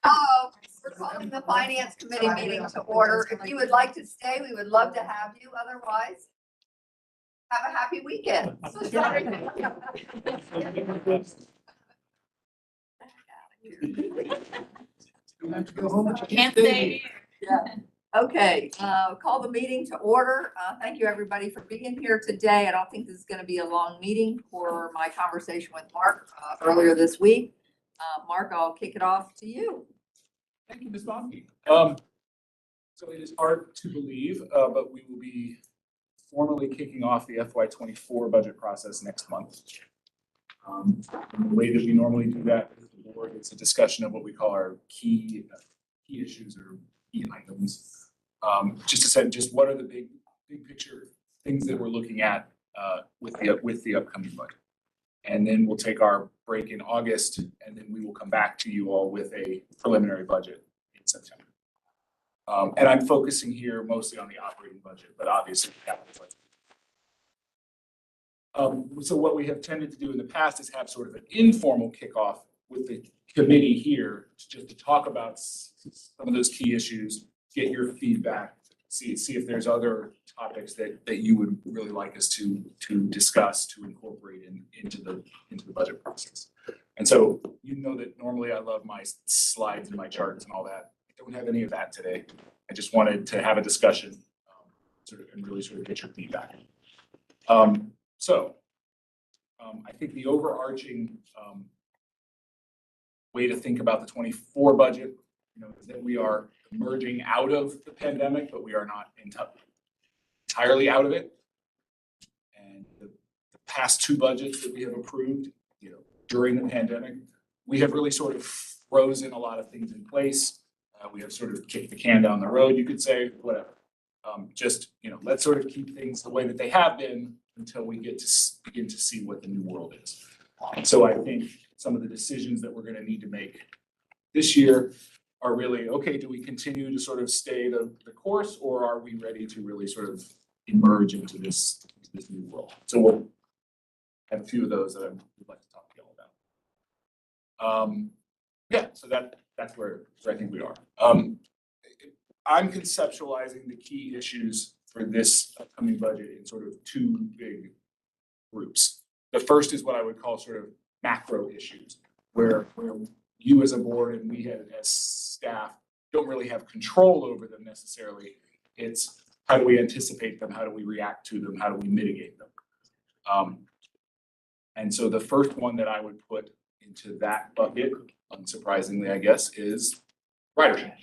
We're calling the Finance Committee meeting to order. If you would like to stay, we would love to have you. Otherwise, have a happy weekend. Can't stay. Yeah. Okay, call the meeting to order. Thank you, everybody, for being here today. I don't think this is going to be a long meeting for my conversation with Mark earlier this week. Mark, I'll kick it off to you. Thank you, Ms. Bonnke. So it is hard to believe, but we will be formally kicking off the FY24 budget process next month. The way that we normally do that with the board is a discussion of what we call our key issues or key items. Just to say, just what are the big picture things that we're looking at with the upcoming budget. And then we'll take our break in August, and then we will come back to you all with a preliminary budget in September. And I'm focusing here mostly on the operating budget, but obviously the capital budget. So what we have tended to do in the past is have sort of an informal kickoff with the committee here just to talk about some of those key issues, get your feedback, see if there's other topics that you would really like us to discuss, to incorporate into the budget process. And so you know that normally I love my slides and my charts and all that. I don't have any of that today. I just wanted to have a discussion and really sort of get your feedback. I think the overarching way to think about the 24 budget, is that we are emerging out of the pandemic, but we are not entirely out of it. And the past two budgets that we have approved, during the pandemic, we have really sort of frozen a lot of things in place. We have sort of kicked the can down the road, you could say, whatever. Let's sort of keep things the way that they have been until we get to begin to see what the new world is. So I think some of the decisions that we're going to need to make this year are really, okay, do we continue to sort of stay the course, or are we ready to really sort of emerge into this new world? So we'll have a few of those that I would like to talk to you all about. So that's where I think we are. I'm conceptualizing the key issues for this upcoming budget in sort of two big groups. The first is what I would call sort of macro issues, where you as a board and we as staff don't really have control over them necessarily. It's how do we anticipate them? How do we react to them? How do we mitigate them? And so the first one that I would put into that bucket, unsurprisingly, I guess, is ridership.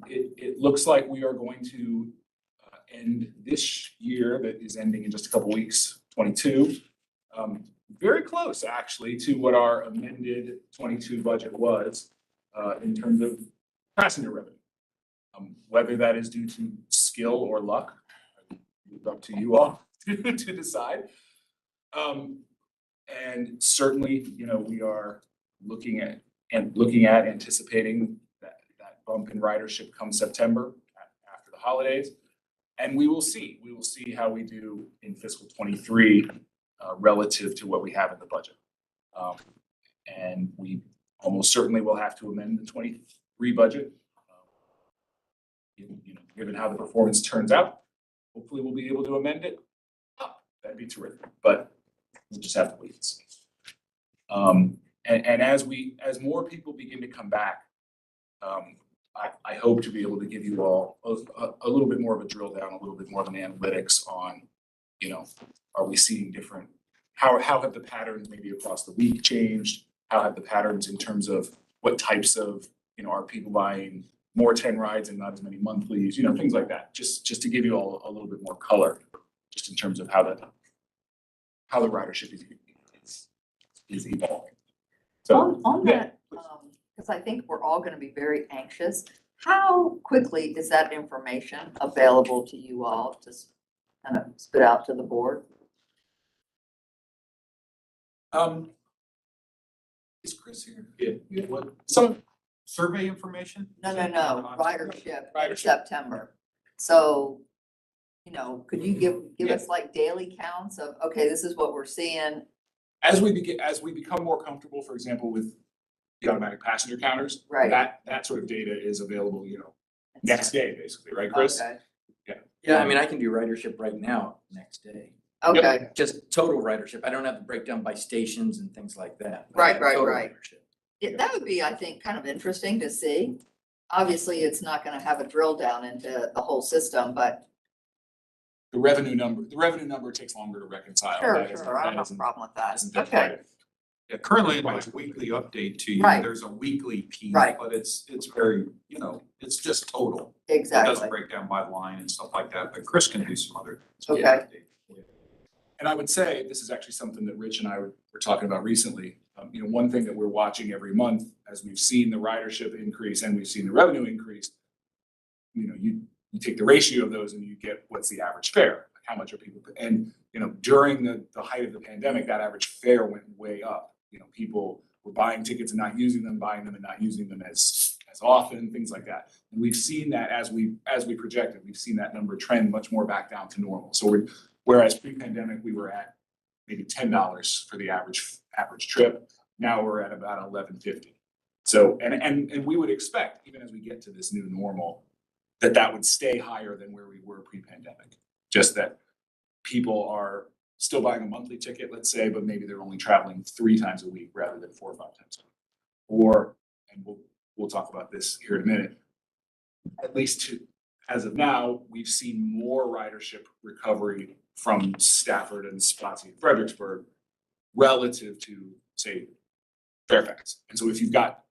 It looks like we are going to end this year that is ending in just a couple weeks, 22, very close actually to what our amended 22 budget was in terms of passenger revenue. Whether that is due to skill or luck, it's up to you all to decide. And certainly, we are looking at anticipating that bump in ridership come September after the holidays. And we will see how we do in fiscal 23 relative to what we have in the budget. And we almost certainly will have to amend the 23 budget. Given how the performance turns out, hopefully we'll be able to amend it. That'd be terrific, but we'll just have to wait and see. And as more people begin to come back, I hope to be able to give you all a little bit more of a drill down, a little bit more of an analytics on, are we seeing different, how have the patterns maybe across the week changed? How have the patterns in terms of what types of, are people buying more 10 rides and not as many monthlies, things like that, just to give you all a little bit more color, just in terms of how the ridership is evolving. So on that, because I think we're all going to be very anxious. How quickly is that information available to you all to kind of spit out to the board? Is Chris here? Yeah. What, some survey information? No. Ridership in September. So, could you give us like daily counts of, okay, this is what we're seeing? As we become more comfortable, for example, with, the automatic passenger counters. Right. That sort of data is available, next day, basically, right, Chris? Okay, Yeah, I mean, I can do ridership right now, next day. okay, Just total ridership. I don't have to break down by stations and things like that. but Right, total right. ridership. That would be, I think, kind of interesting to see. Obviously, it's not gonna have a drill down into the whole system, but The revenue number takes longer to reconcile. sure, That isn't- sure, I don't that have a isn't- problem with that. isn't that Okay, right. Yeah, currently in my weekly update to you, Right. there's a weekly piece, Right. but it's very, it's just total. It doesn't exactly, break down by line and stuff like that, but Chris can do some other. Okay. And I would say, this is actually something that Rich and I were talking about recently. One thing that we're watching every month, as we've seen the ridership increase and we've seen the revenue increase, you take the ratio of those and you get what's the average fare, like how much are people, and, during the height of the pandemic, that average fare went way up. People were buying tickets and not using them, buying them and not using them as often, things like that. And we've seen that as we projected, we've seen that number trend much more back down to normal. So whereas pre-pandemic, we were at maybe $10 for the average trip. Now we're at about $11.50. So, and we would expect, even as we get to this new normal, that would stay higher than where we were pre-pandemic. Just that people are still buying a monthly ticket, let's say, but maybe they're only traveling 3 times a week rather than 4 or 5 times a week. Or, and we'll talk about this here in a minute, at least as of now, we've seen more ridership recovery from Stafford and Spotsy and Fredericksburg relative to, say, Fairfax. And so if you've got,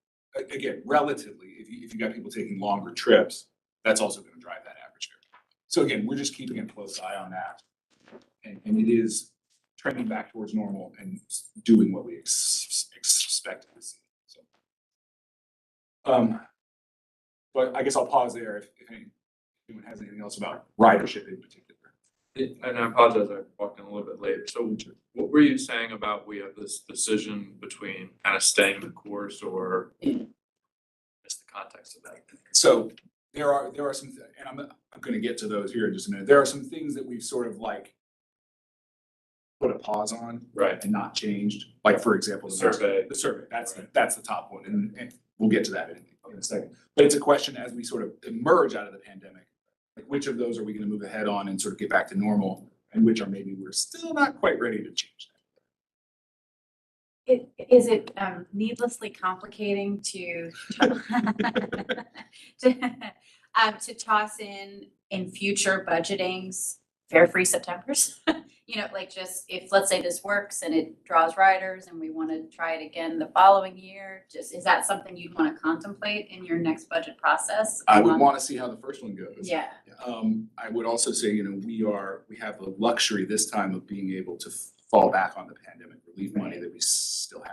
again, relatively, if you've got people taking longer trips, that's also going to drive that average fare. So again, we're just keeping a close eye on that. And it is trending back towards normal and doing what we expected to see. So, but I guess I'll pause there if anyone has anything else about ridership in particular. And I apologize, I walked in a little bit late. So what were you saying about we have this decision between kind of staying the course or missed the context of that? So there are some, and I'm going to get to those here in just a minute. There are some things that we've sort of like put a pause on, Right. and not changed. Like for example, the Survey. The survey. That's the top one, and we'll get to that in a second. But it's a question as we sort of emerge out of the pandemic, like which of those are we going to move ahead on and sort of get back to normal, and which are maybe we're still not quite ready to change that. Is it needlessly complicating to to toss in future budgetings fare-free Septembers? Like just if, let's say this works and it draws riders and we want to try it again the following year, is that something you'd want to contemplate in your next budget process? I would want to see how the first one goes. Yeah. I would also say, we have the luxury this time of being able to fall back on the pandemic relief money that we still have.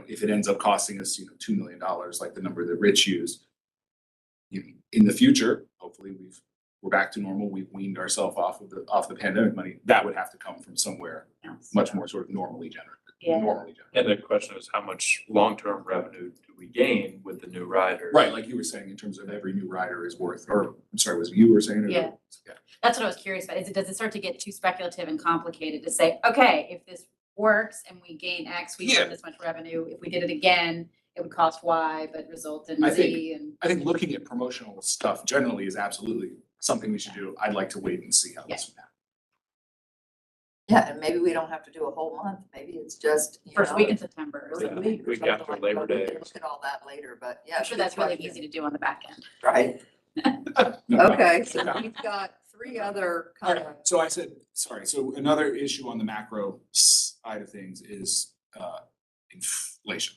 If it ends up costing us, $2 million, like the number that Rich used, in the future, hopefully we're back to normal. We've weaned ourselves off the pandemic money. That would have to come from somewhere much more sort of normally generated. Yeah. And the question is, how much long-term revenue do we gain with the new riders? Right, like you were saying, in terms of every new rider is worth, or I'm sorry, was it you were saying? Yeah. That's what I was curious about. Does it start to get too speculative and complicated to say, okay, if this works and we gain X, we Yeah. get this much revenue. If we did it again, it would cost Y, but result in I Z. And I think looking at promotional stuff generally is absolutely something we should do. I'd like to wait and see how this one happens. yeah, and maybe we don't have to do a whole month, maybe it's just, first week in September. or first something. week or Week something after like Labor that. We Day can or look at all that later, but yeah. I'm sure good that's really question. easy to do on the back end. Right, No, okay, so we've got 3 other kind of, So I said, sorry, so another issue on the macro side of things is inflation.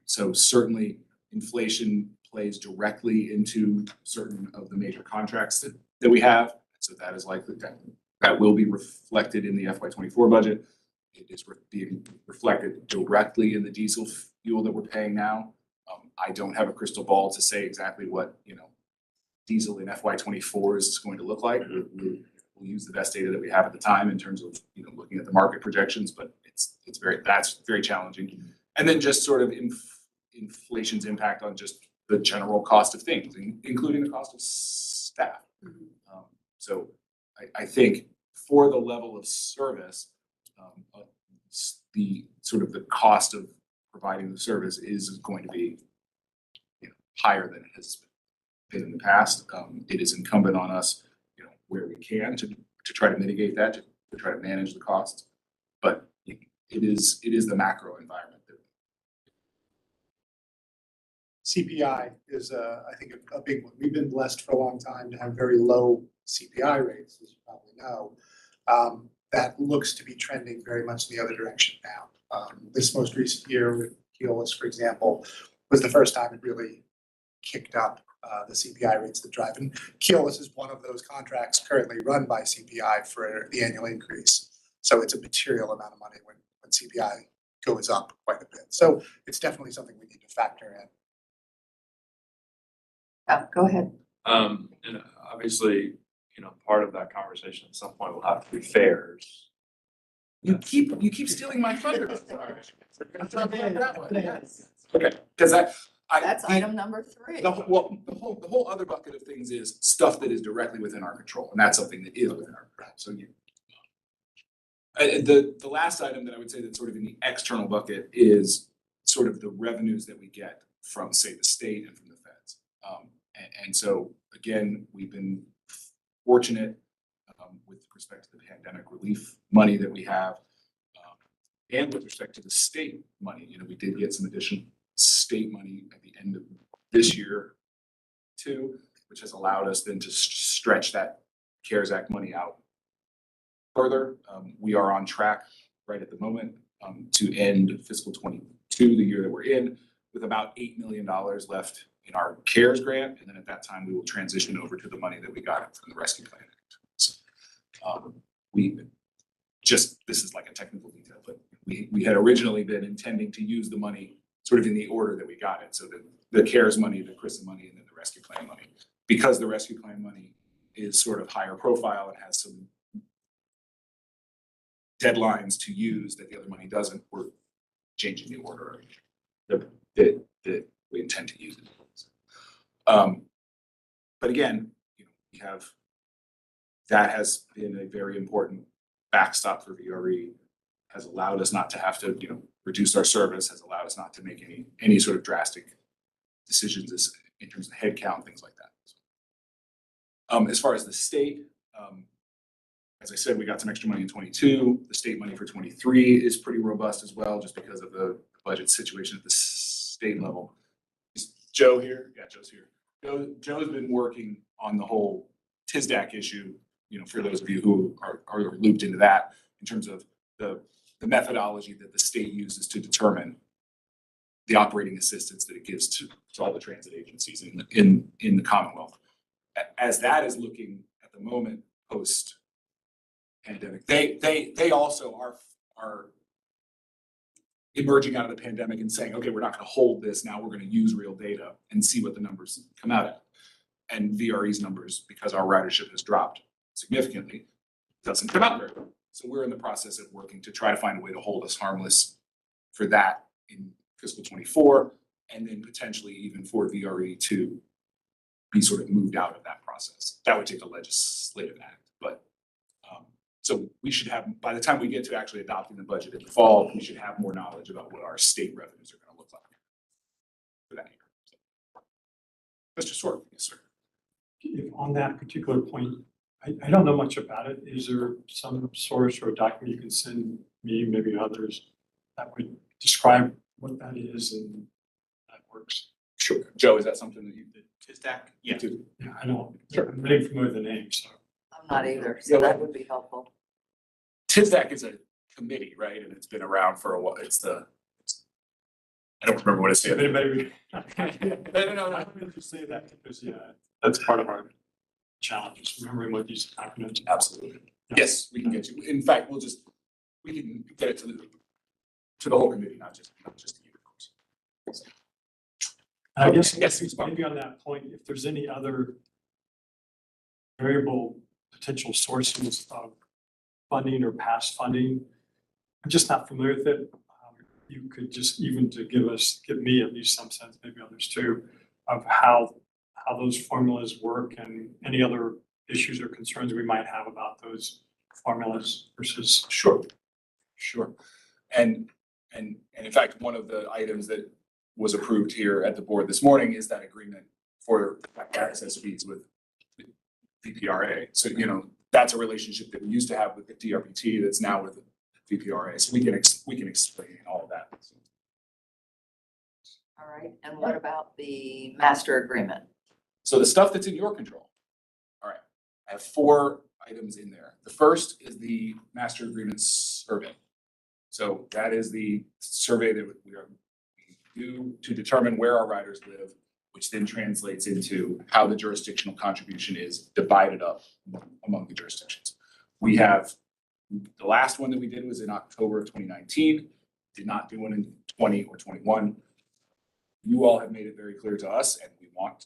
So certainly inflation plays directly into certain of the major contracts that we have. So that is likely that will be reflected in the FY24 budget. It is being reflected directly in the diesel fuel that we're paying now. I don't have a crystal ball to say exactly what, diesel in FY24 is going to look like. We'll use the best data that we have at the time in terms of, looking at the market projections, but that's very challenging. And then just sort of inflation's impact on just the general cost of things, including the cost of staff. So I think for the level of service, the sort of the cost of providing the service is going to be, higher than it has been in the past. It is incumbent on us, where we can to try to mitigate that, to try to manage the costs. But it is the macro environment that CPI is, I think, a big one. We've been blessed for a long time to have very low CPI rates, as you probably know. That looks to be trending very much in the other direction now. This most recent year with Keolis, for example, was the first time it really kicked up the CPI rates that drive. And Keolis is one of those contracts currently run by CPI for the annual increase. So it's a material amount of money when CPI goes up quite a bit. So it's definitely something we need to factor in. Go ahead. And obviously, part of that conversation at some point will have to be fares. you keep stealing my thunder. Okay, because That's item number 3. the whole other bucket of things is stuff that is directly within our control, and that's something that is within our control. So the last item that I would say that's sort of in the external bucket is sort of the revenues that we get from, say, the state and from the feds. And so again, we've been fortunate with respect to the pandemic relief money that we have, and with respect to the state money. We did get some additional state money at the end of this year too, which has allowed us then to stretch that CARES Act money out further. We are on track right at the moment to end fiscal 22, the year that we're in, with about $8 million left in our CARES grant. And then at that time, we will transition over to the money that we got from the Rescue Plan Act. So, this is like a technical detail, but we had originally been intending to use the money sort of in the order that we got it. So the CARES money, the CRISA money, and then the Rescue Plan money. Because the Rescue Plan money is sort of higher profile and has some deadlines to use that the other money doesn't, we're changing the order that we intend to use it. But again, we have, that has been a very important backstop for VRE, has allowed us not to have to, reduce our service, has allowed us not to make any sort of drastic decisions in terms of headcount, things like that. As far as the state, as I said, we got some extra money in 22. The state money for 23 is pretty robust as well, just because of the budget situation at the state level. Is Joe here? Yeah, Joe's here. Joe's been working on the whole TISDAC issue, for those of you who are looped into that, in terms of the methodology that the state uses to determine the operating assistance that it gives to all the transit agencies in the Commonwealth. As that is looking at the moment post pandemic, they also are emerging out of the pandemic and saying, okay, we're not going to hold this now. We're going to use real data and see what the numbers come out at. And VRE's numbers, because our ridership has dropped significantly, doesn't come out very well. So we're in the process of working to try to find a way to hold us harmless for that in fiscal 24, and then potentially even for VRE to be sort of moved out of that process. That would take a legislative act, but so we should have, by the time we get to actually adopting the budget in the fall, we should have more knowledge about what our state revenues are going to look like for that year. Mr. Swart, yes, sir. If on that particular point, I don't know much about it. Is there some source or document you can send me, maybe others, that would describe what that is and that works? Sure. Joe, is that something that you did? TISDAC? Yeah. Yeah, I don't. Sure. I'm really familiar with the name, so. I'm not either, so that would be helpful. TISDAC is a committee, right? And it's been around for a while. I don't remember what it's. If anybody. No. I would just say that because, yeah, that's part of our challenges, remembering what these acronyms. Absolutely. Yeah. Yes, we can get you. In fact, we can get it to the whole committee, not just to you, of course. And I guess Yes, maybe on that point, if there's any other variable potential sources of funding or past funding, I'm just not familiar with it. You could just even to give me at least some sense, maybe others too, of how those formulas work and any other issues or concerns we might have about those formulas versus. Sure. And And in fact, one of the items that was approved here at the board this morning is that agreement for access fees with VPRA. So, that's a relationship that we used to have with the DRPT that's now with VPRA. So we can explain all of that. All right, and what about the master agreement? So the stuff that's in your control. All right, I have 4 items in there. The first is the master agreement survey. So that is the survey that we do to determine where our riders live, which then translates into how the jurisdictional contribution is divided up among the jurisdictions. We have, the last one that we did was in October of 2019, did not do one in 20 or 21. You all have made it very clear to us, and we want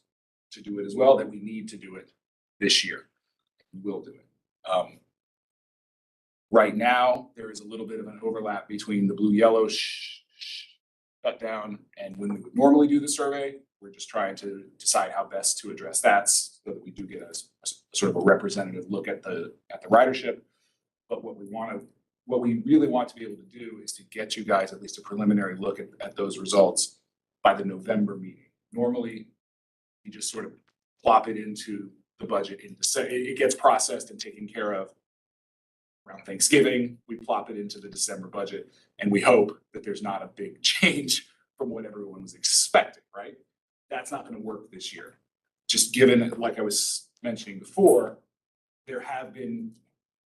to do it as well, that we need to do it this year. We will do it. Right now, there is a little bit of an overlap between the blue-yellow shutdown and when we would normally do the survey. We're just trying to decide how best to address that so that we do get a sort of a representative look at the ridership. But what we really want to be able to do is to get you guys at least a preliminary look at those results by the November meeting. Normally, you just sort of plop it into the budget it gets processed and taken care of around Thanksgiving. We plop it into the December budget, and we hope that there's not a big change from what everyone was expecting, right? That's not going to work this year. Just given, like I was mentioning before, there have been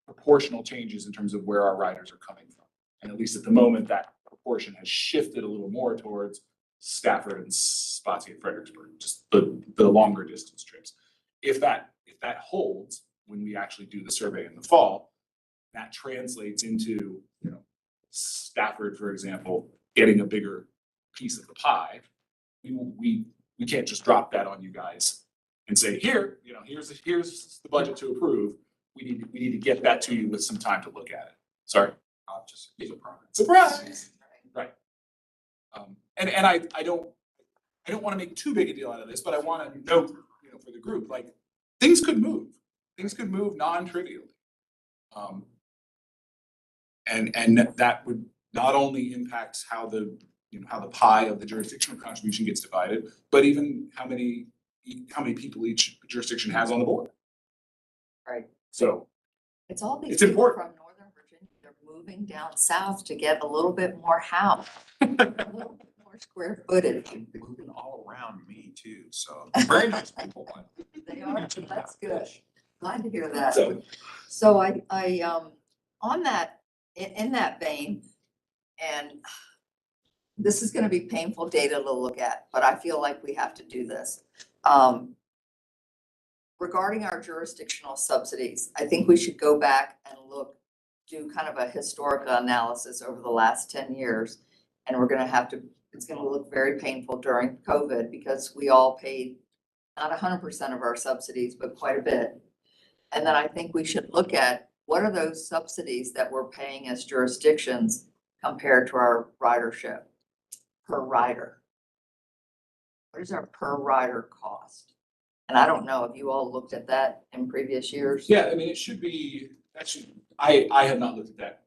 proportional changes in terms of where our riders are coming from. And at least at the moment, that proportion has shifted a little more towards Stafford and Spotsy and Fredericksburg, just the longer distance trips. If that holds when we actually do the survey in the fall, that translates into, Stafford, for example, getting a bigger piece of the pie. We can't just drop that on you guys and say, here's the budget to approve. We need to get that to you with some time to look at it. Sorry. Just surprise. Right. And I don't want to make too big a deal out of this, but I want to note, for the group, like things could move. Things could move non-trivially. And that would not only impact how the pie of the jurisdictional contribution gets divided, but even how many people each jurisdiction has on the board. Right. So It's all these It's people important. from Northern Virginia, they're moving down south to get a little bit more house, a little bit more square footage. They're moving all around me too, so very nice people. They are, that's good. Glad to hear that. So So I, on that, in that vein, and this is gonna be painful data to look at, but I feel like we have to do this. Regarding our jurisdictional subsidies, I think we should go back and do kind of a historical analysis over the last 10 years. And it's gonna look very painful during COVID because we all paid not 100% of our subsidies, but quite a bit. And then I think we should look at what are those subsidies that we're paying as jurisdictions compared to our ridership per rider. What is our per rider cost? And I don't know if you all looked at that in previous years. yeah, I mean, I have not looked at that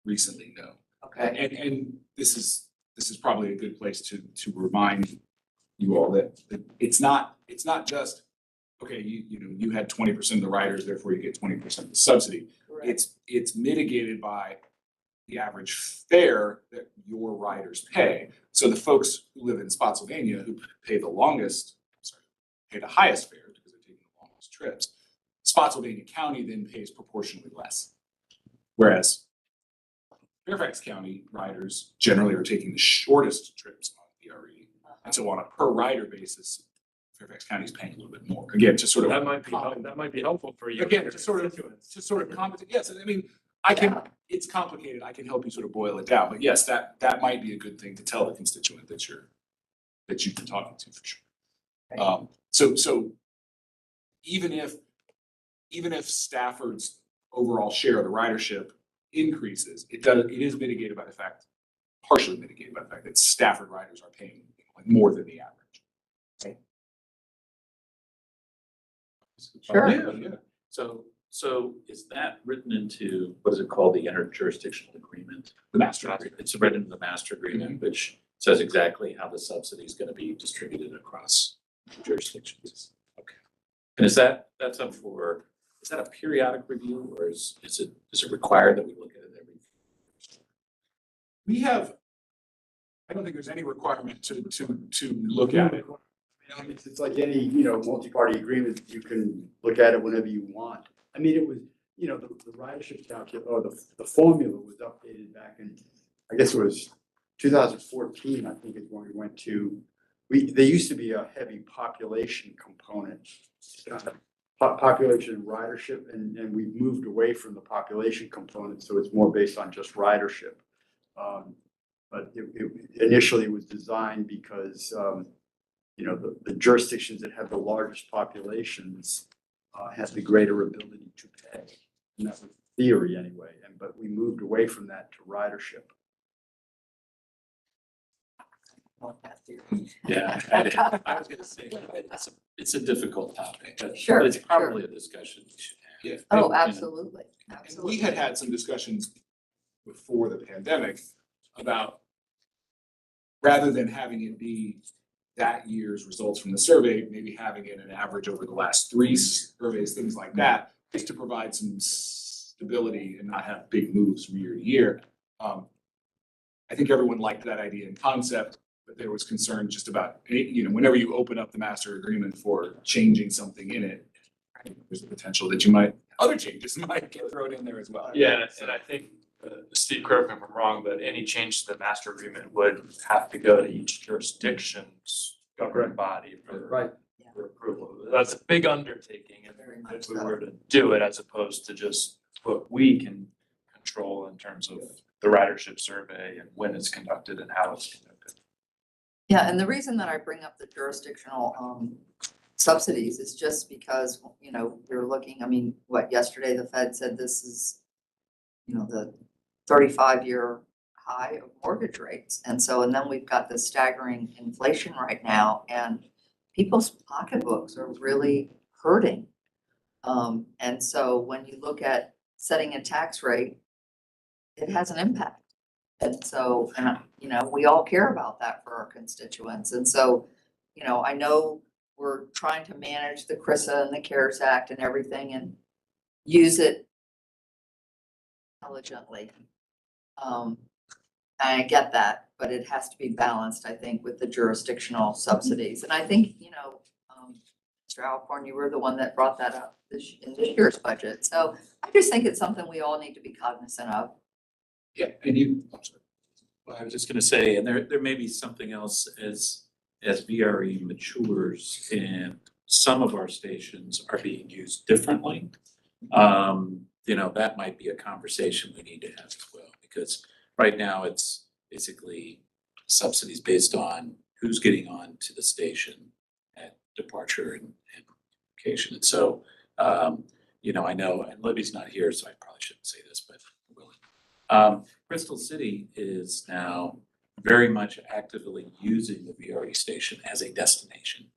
recently, no. Okay, And this is probably a good place to remind you all that it's not just, okay, you had 20% of the riders, therefore you get 20% of the subsidy. correct. It's mitigated by the average fare that your riders pay. So the folks who live in Spotsylvania who pay the highest fare because they're taking the longest trips, Spotsylvania County then pays proportionally less. Whereas Fairfax County riders generally are taking the shortest trips on VRE. And so on a per rider basis, Fairfax County is paying a little bit more. Again, just sort of. That might be helpful for you. Again, just sort of complicate. Yes, I mean, it's complicated. I can help you sort of boil it down, but yes, that might be a good thing to tell the constituent that you've been talking to for sure. So even if Stafford's overall share of the ridership increases, it is mitigated by the fact, partially mitigated by the fact that Stafford riders are paying more than the average. Sure. Yeah. So So is that written into, what is it called, the interjurisdictional agreement? The master. It's written in the master agreement, which says exactly how the subsidy is gonna be distributed across jurisdictions. Okay. And that's up for, is that a periodic review, or is it required that we look at it every? We have, I don't think there's any requirement to look at it. I mean, it's like any, you know, multi-party agreement, you can look at it whenever you want. I mean, it was, you know, the ridership calculation, or the formula was updated back in, I guess it was 2014, I think is when we went to, there used to be a heavy population component. Population and ridership, and we've moved away from the population component, so it's more based on just ridership. But initially it was designed because, you know, the jurisdictions that have the largest populations have the greater ability to pay. And that was theory anyway, but we moved away from that to ridership. Yeah, I was gonna say, it's a difficult topic, but Sure, it's probably a discussion we should have. Yeah. Oh, And- absolutely, And we absolutely. had some discussions before the pandemic about, rather than having it be that year's results from the survey, maybe having it an average over the last 3 surveys, things like that, just to provide some stability and not have big moves from year to year. I think everyone liked that idea in concept, but there was concern just about, you know, whenever you open up the master agreement for changing something in it, there's the potential that other changes might get thrown in there as well. Yeah, and I think, Steve, correct me if I'm wrong, but any change to the master agreement would have to go to each jurisdiction's governing body Right. for approval. That's a big undertaking Very much if we so. were to do it, as opposed to just what we can control in terms of the ridership survey and when it's conducted and how it's conducted. Yeah, and the reason that I bring up the jurisdictional subsidies is just because, you know, we're looking, I mean, yesterday the Fed said this is, you know, the 35-year high of mortgage rates. And then we've got this staggering inflation right now, and people's pocketbooks are really hurting. And so when you look at setting a tax rate, it has an impact. And so, you know, we all care about that for our constituents. And so, you know, I know we're trying to manage the CRISA and the CARES Act and everything and use it intelligently. I get that, but it has to be balanced, I think, with the jurisdictional subsidies. And I think, you know, Mr. Alcorn, you were the one that brought that up in this year's budget. So I just think it's something we all need to be cognizant of. Yeah, I'm sorry. Well, I was just gonna say, and there may be something else as VRE matures and some of our stations are being used differently. You know, that might be a conversation we need to have as well, because right now it's basically subsidies based on who's getting on to the station at departure and location. And so, you know, I know, and Libby's not here, so I probably shouldn't say this, but I will. Crystal City is now very much actively using the VRE station as a destination.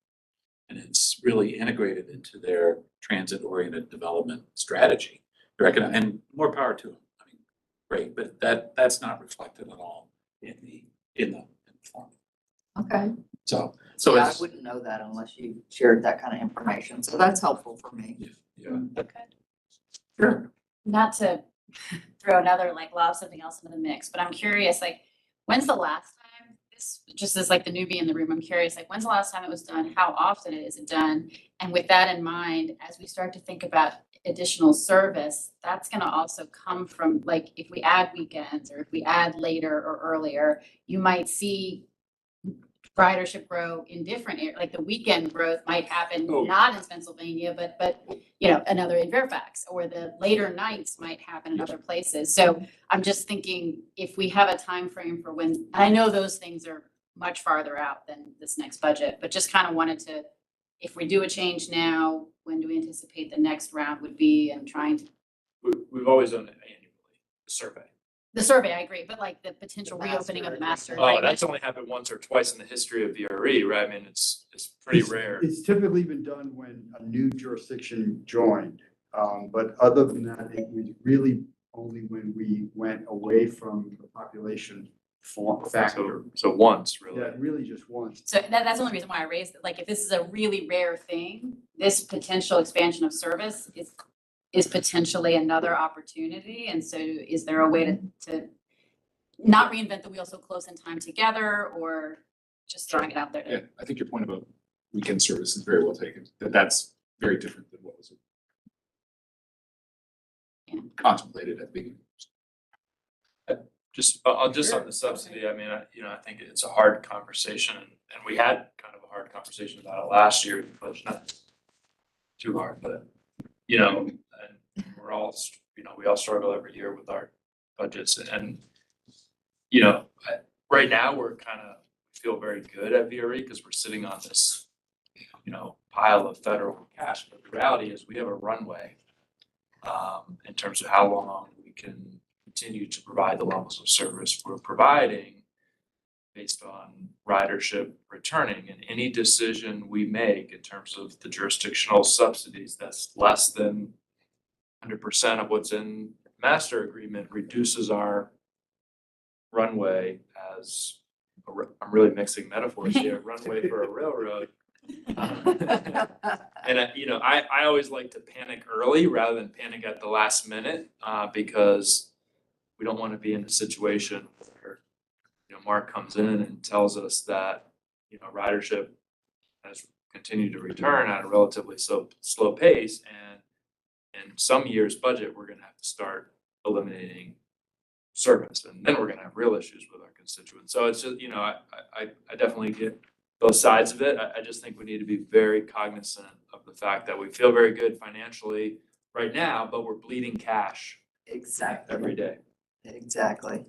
And it's really integrated into their transit-oriented development strategy. And more power to them. I mean, great, but that's not reflected at all in the form. Okay. So Yeah, I it's, wouldn't know that unless you shared that kind of information. So that's helpful for me. yeah. Okay. Sure. Not to throw another, like, lob something else into the mix, but I'm curious, like, when's the last time, this, just as like the newbie in the room, I'm curious, like, when's the last time it was done? How often is it done? And with that in mind, as we start to think about additional service, that's gonna also come from, like, if we add weekends or if we add later or earlier, you might see ridership grow in different areas, like the weekend growth might happen Oh. not in Pennsylvania, but you know, another in Fairfax, or the later nights might happen in other places. So I'm just thinking, if we have a time frame for when, and I know those things are much farther out than this next budget, but just kind of wanted to, if we do a change now, when do we anticipate the next round would be, and trying to, We've always done it annually, the survey. the survey, I agree, but like the potential The reopening of the master. Oh, agreement. that's only happened once or twice in the history of VRE, right? I mean, it's pretty rare. It's typically been done when a new jurisdiction joined. But other than that, it was really only when we went away from the population factor. So once, really. Yeah, really just once. So that's the only reason why I raised it. Like, if this is a really rare thing, this potential expansion of service is potentially another opportunity. And so is there a way to not reinvent the wheel so close in time together, or just throwing it out there? Yeah, I think your point about weekend service is very well taken, that's very different than what was Yeah. contemplated at the beginning. Just on the subsidy, I mean, I think it's a hard conversation, and we had kind of a hard conversation about it last year, but it's not too hard, but, and we're all, we all struggle every year with our budgets, and, right now, we're kind of, feel very good at VRE because we're sitting on this, pile of federal cash, but the reality is we have a runway in terms of how long we can continue to provide the levels of service we're providing based on ridership returning. And any decision we make in terms of the jurisdictional subsidies that's less than 100% of what's in master agreement reduces our runway as I'm really mixing metaphors here, runway for a railroad. And I always like to panic early rather than panic at the last minute, because we don't want to be in a situation where, Mark comes in and tells us that, ridership has continued to return at a relatively slow pace, and in some years' budget, we're going to have to start eliminating service, and then we're going to have real issues with our constituents. So it's just, I definitely get both sides of it. I just think we need to be very cognizant of the fact that we feel very good financially right now, but we're bleeding cash Exactly, every day. exactly.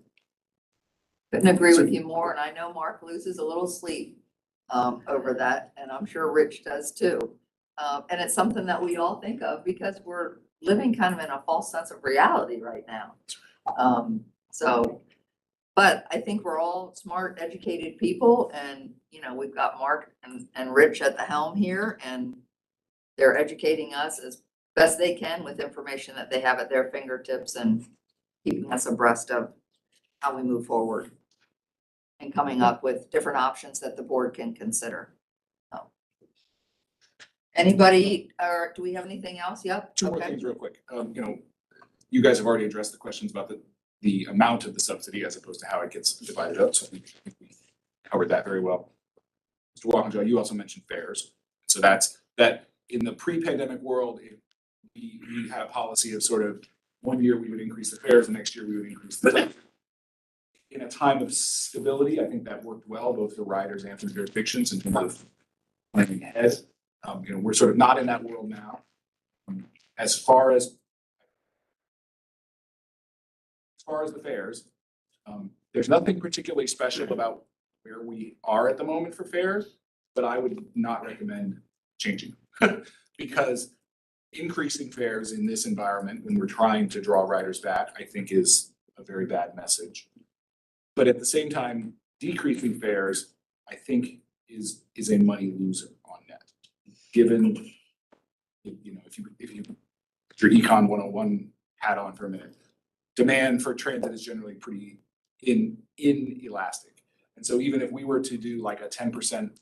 Couldn't agree with you more, and I know Mark loses a little sleep over that, and I'm sure Rich does too. And it's something that we all think of because we're living kind of in a false sense of reality right now. But I think we're all smart, educated people, and, we've got Mark and Rich at the helm here, and they're educating us as best they can with information that they have at their fingertips and keeping us abreast of how we move forward and coming up with different options that the board can consider. So. Anybody, or do we have anything else? Yep. Two more Okay. things real quick. You guys have already addressed the questions about the amount of the subsidy as opposed to how it gets divided up. So I think we covered that very well. Mr. Walkinshaw, you also mentioned fares. So that in the pre-pandemic world, we had a policy of sort of 1 year we would increase the fares, the next year we would increase the. In a time of stability, I think that worked well, both for riders and for jurisdictions in terms of planning ahead. We're sort of not in that world now. As far as the fares, there's nothing particularly special about where we are at the moment for fares, but I would not recommend changing because increasing fares in this environment when we're trying to draw riders back, I think is a very bad message. But at the same time, decreasing fares, I think is a money loser on net. Given, if you put your Econ 101 hat on for a minute, demand for transit is generally pretty inelastic. And so even if we were to do like a 10%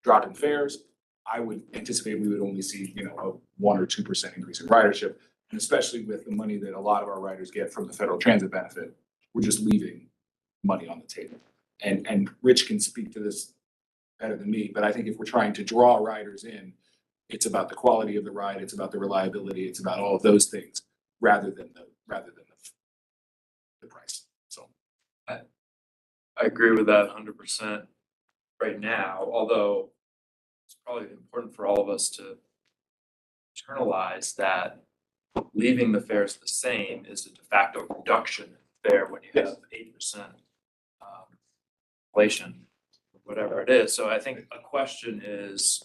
drop in fares, I would anticipate we would only see, a 1 or 2% increase in ridership. And especially with the money that a lot of our riders get from the federal transit benefit, we're just leaving money on the table. And Rich can speak to this better than me, but I think if we're trying to draw riders in, it's about the quality of the ride, it's about the reliability, it's about all of those things rather than the price. So I agree with that 100% right now, although it's probably important for all of us to internalize that leaving the fares the same is a de facto reduction in fare when you have 8% inflation, whatever it is. So I think a question is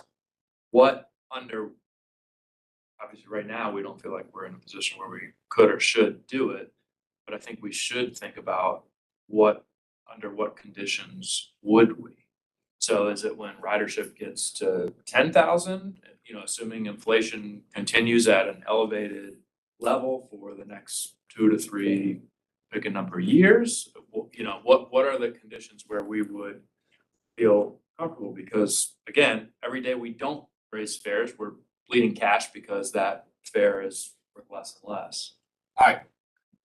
obviously right now, we don't feel like we're in a position where we could or should do it, but I think we should think about under what conditions would we? So is it when ridership gets to 10,000 assuming inflation continues at an elevated level for the next 2 to 3, pick a number of years, what are the conditions where we would feel comfortable? Because again, every day we don't raise fares, we're bleeding cash because that fare is worth less and less.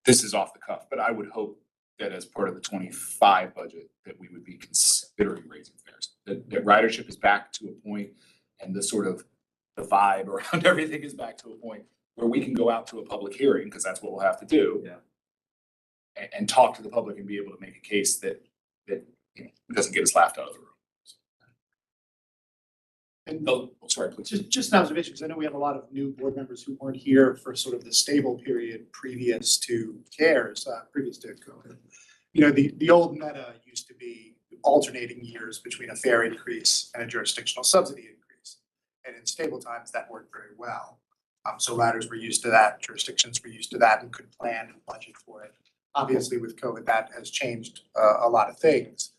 This is off the cuff, but I would hope that as part of the 25 budget, that we would be considering raising fares. That ridership is back to a point, and the sort of the vibe around everything is back to a point where we can go out to a public hearing, because that's what we'll have to do. Yeah. And talk to the public and be able to make a case that doesn't get us laughed out of the room. And Sorry, please. just an observation, because I know we have a lot of new board members who weren't here for sort of the stable period previous to CARES, previous to COVID. The old meta used to be alternating years between a fare increase and a jurisdictional subsidy increase. And in stable times, that worked very well. So riders were used to that, jurisdictions were used to that, and could plan and budget for it. Obviously, with COVID, that has changed a lot of things.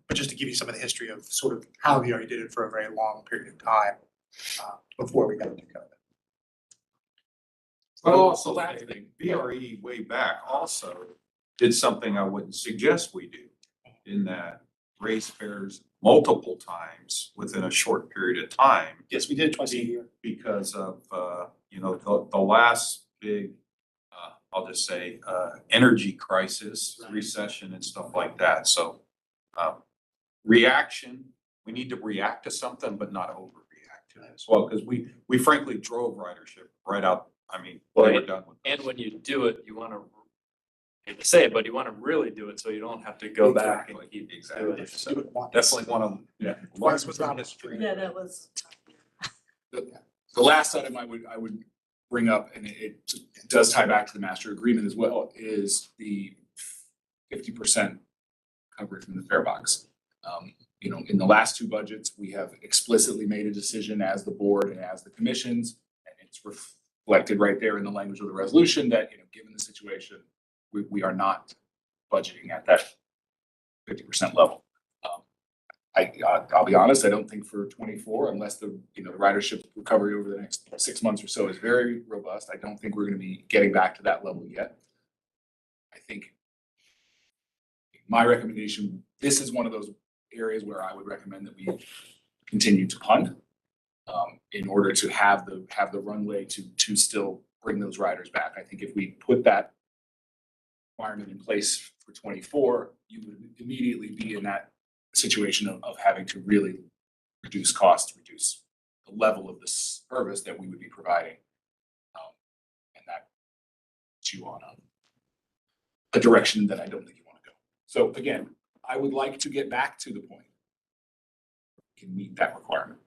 But just to give you some of the history of sort of how VRE did it for a very long period of time before we got into COVID. But also, I think VRE way back also did something I wouldn't suggest we do, in that raise fares multiple times within a short period of time. Yes, we did it twice a year. Because of, the last big, I'll just say, energy crisis, recession and stuff like that. So reaction, we need to react to something, but not overreact to it as well, because we frankly drove ridership right out. I mean, Well, they were done with And when you do it, you want to, hate to say it, but you want to really do it so you don't have to go back and keep doing it. Just do it once. definitely one of them. Yeah. Once was not history. Yeah, that was. The last item I would bring up, and it does tie back to the master agreement as well, is the 50% coverage from the fare box. In the last 2 budgets, we have explicitly made a decision as the board and as the commissions, and it's reflected right there in the language of the resolution that, given the situation, we are not budgeting at that 50% level. I'll be honest, I don't think for 24, unless the ridership recovery over the next 6 months or so is very robust, I don't think we're going to be getting back to that level yet. I think my recommendation, this is one of those areas where I would recommend that we continue to punt in order to have the runway to still bring those riders back. I think if we put that requirement in place for 24, you would immediately be in that situation of having to really reduce costs, reduce the level of the service that we would be providing. And that puts you on a direction that I don't think you want to go. So again, I would like to get back to the point we can meet that requirement.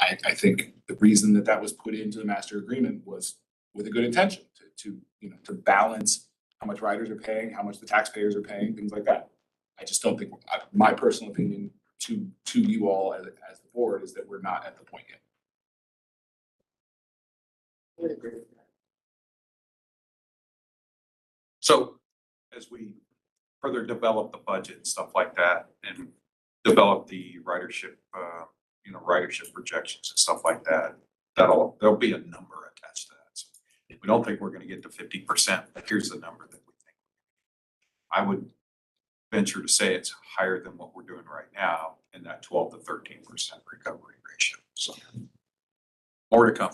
I think the reason that was put into the master agreement was with a good intention to balance how much riders are paying, how much the taxpayers are paying, things like that. I just don't think, my personal opinion to you all as the board is that we're not at the point yet. I would agree with that. So as we further develop the budget and stuff like that, and develop the ridership, ridership projections and stuff like that, there'll be a number attached to that. So we don't think we're gonna get to 50%, but here's the number that we think. I would venture to say it's higher than what we're doing right now in that 12 to 13% recovery ratio. So more to come.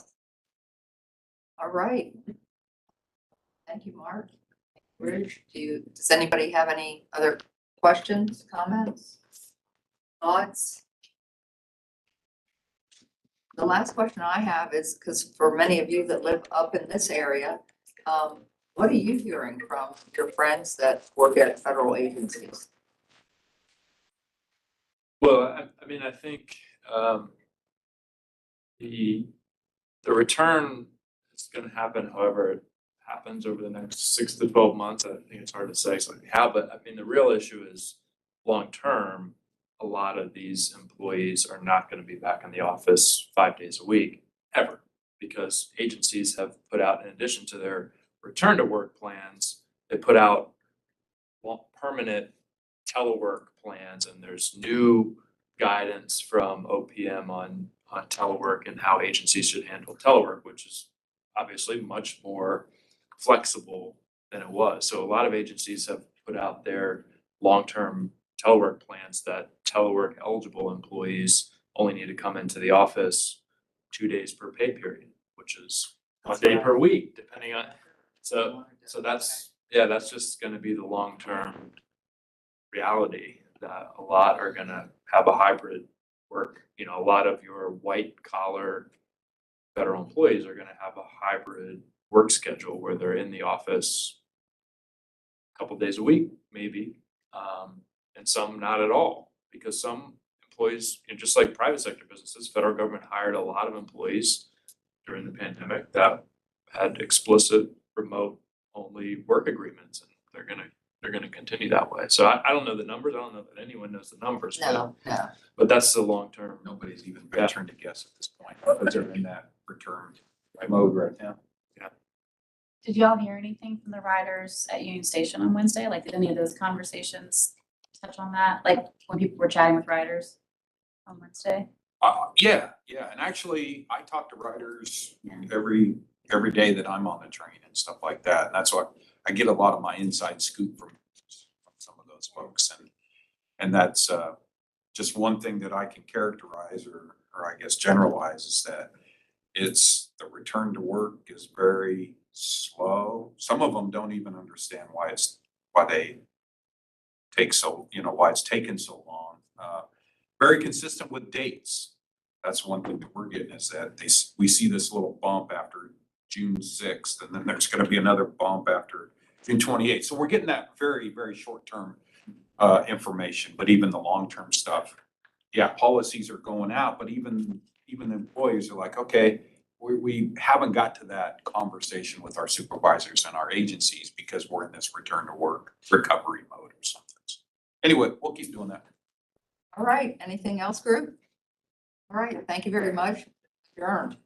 All right. Thank you, Mark. Rich, does anybody have any other questions, comments, thoughts? The last question I have is, because for many of you that live up in this area, what are you hearing from your friends that work at federal agencies? Well, I think the return is going to happen however it happens over the next 6 to 12 months. I think it's hard to say exactly how, but the real issue is long term. A lot of these employees are not going to be back in the office 5 days a week ever, because agencies have put out, in addition to their return to work plans, they put out permanent telework plans, and there's new guidance from OPM on on telework and how agencies should handle telework, which is obviously much more flexible than it was. So a lot of agencies have put out their long-term telework plans that telework eligible employees only need to come into the office 2 days per pay period, which is one day per week, depending on, so that's, yeah, that's just gonna be the long-term reality, that a lot are gonna have a hybrid work. You know, a lot of your white collar federal employees are gonna have a hybrid work schedule where they're in the office a couple days a week, maybe, and some not at all, because some employees, you know, just like private sector businesses, federal government hired a lot of employees during the pandemic that had explicit remote only work agreements, and they're gonna continue that way. So I don't know the numbers. I don't know that anyone knows the numbers, No. but that's the long term. Nobody's even venturing to guess at this point, because they're in that return mode right now. Did y'all hear anything from the riders at Union Station on Wednesday? Like, did any of those conversations touch on that? Like, when people were chatting with riders on Wednesday? Yeah, and actually, I talk to riders Yeah. every day that I'm on the train and stuff like that. And that's why I get a lot of my inside scoop from some of those folks. And that's just one thing that I can characterize or I guess generalize is that it's the return to work is very slow. Some of them don't even understand why they take so, why it's taken so long. Very consistent with dates. That's one thing that we're getting is that we see this little bump after June 6th, and then there's gonna be another bump after June 28th. So we're getting that very, very short-term information, but even the long-term stuff. Yeah, policies are going out, but even the employees are like, okay, we haven't got to that conversation with our supervisors and our agencies because we're in this return to work recovery mode or something. Anyway, we'll keep doing that. All right, anything else, group? All right, thank you very much. Adjourned.